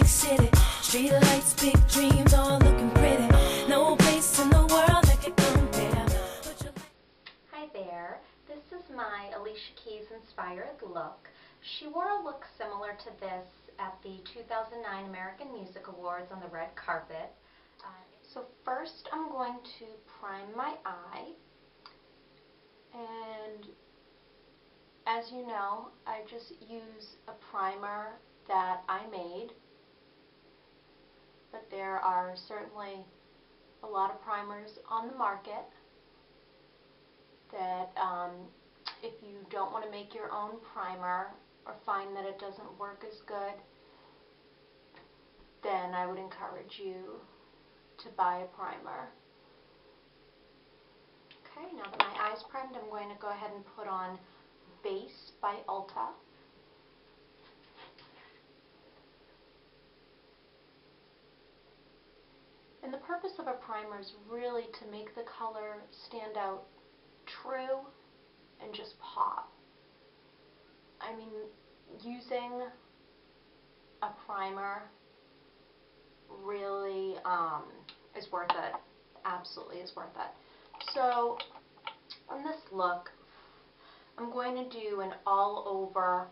big city. Street lights, big dreams, all looking pretty. No place in the world that could compare. Hi there, this is my Alicia Keys inspired look. She wore a look similar to this at the 2009 American Music Awards on the red carpet. So first I'm going to prime my eye, and as you know, I just use a primer that I made, but there are certainly a lot of primers on the market that if you don't want to make your own primer or find that it doesn't work as good, then I would encourage you to buy a primer. Okay, now that my eye's primed, I'm going to go ahead and put on Base by Ulta. And the purpose of a primer is really to make the color stand out true and just pop. I mean, using a primer really is worth it. Absolutely is worth it. So on this look, I'm going to do an all-over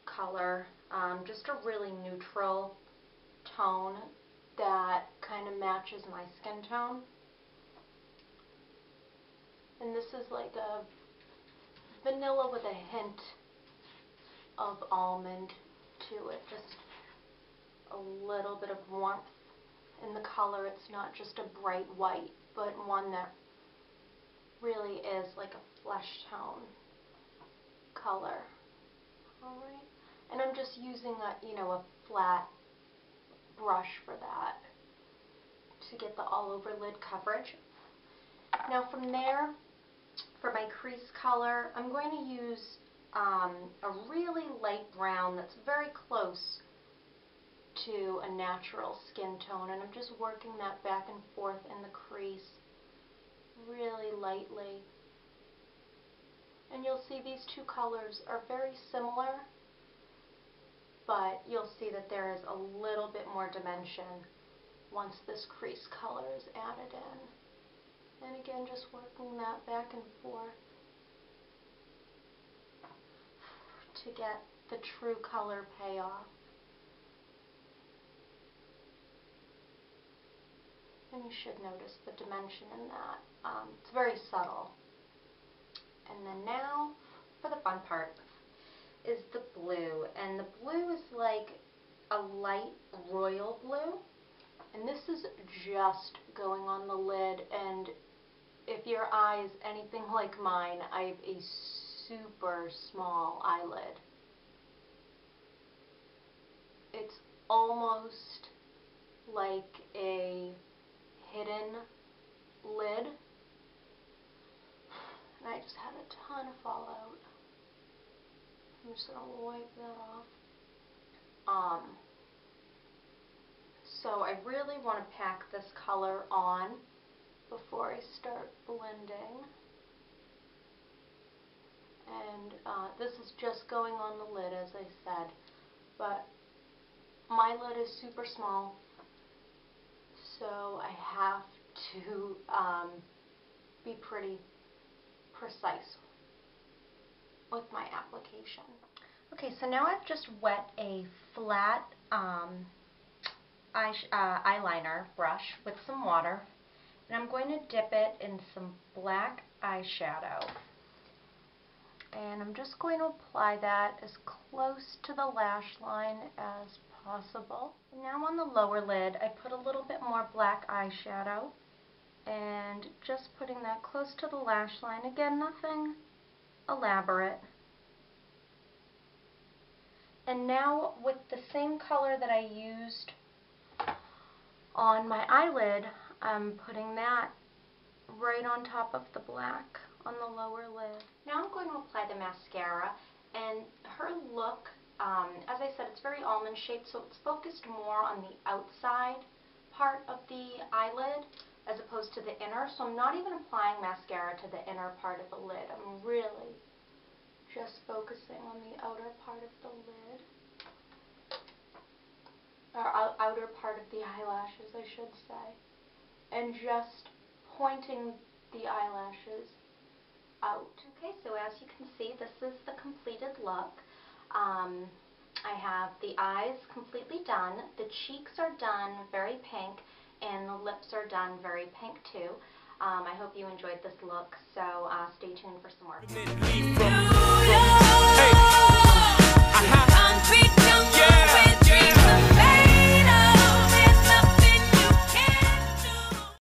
color, just a really neutral tone that kind of matches my skin tone. And this is like a vanilla with a hint of almond to it, just a little bit of warmth in the color. It's not just a bright white, but one that really is like a flesh tone color. Alright, and I'm just using a flat brush for that to get the all over lid coverage. Now from there, for my crease color, I'm going to use a really light brown that's very close to a natural skin tone, and I'm just working that back and forth in the crease really lightly. And you'll see these two colors are very similar, but you'll see that there is a little bit more dimension once this crease color is added in. And again, just working that back and forth to get the true color payoff. And you should notice the dimension in that. It's very subtle. And then now, for the fun part, is the blue. And the blue is like a light royal blue. And this is just going on the lid. And if your eye is anything like mine, I have a super small eyelid. It's almost like a hidden lid. And I just had a ton of fallout. I'm just going to wipe that off. So I really want to pack this color on before I start blending. And this is just going on the lid, as I said. But my lid is super small, so I have to be pretty precise with my application. Okay, so now I've just wet a flat eyeliner brush with some water, and I'm going to dip it in some black eyeshadow. And I'm just going to apply that as close to the lash line as possible. And now on the lower lid, I put a little bit more black eyeshadow, and just putting that close to the lash line. Again, nothing elaborate. And now with the same color that I used on my eyelid, I'm putting that right on top of the black on the lower lid. Now I'm going to apply the mascara, and her look, as I said, it's very almond shaped, so it's focused more on the outside part of the eyelid as opposed to the inner, so I'm not even applying mascara to the inner part of the lid. I'm really just focusing on the outer part of the lid. Or the eyelashes, I should say, and just pointing the eyelashes out. Okay, so as you can see, this is the completed look. I have the eyes completely done, the cheeks are done very pink, and the lips are done very pink too. I hope you enjoyed this look, so stay tuned for some more.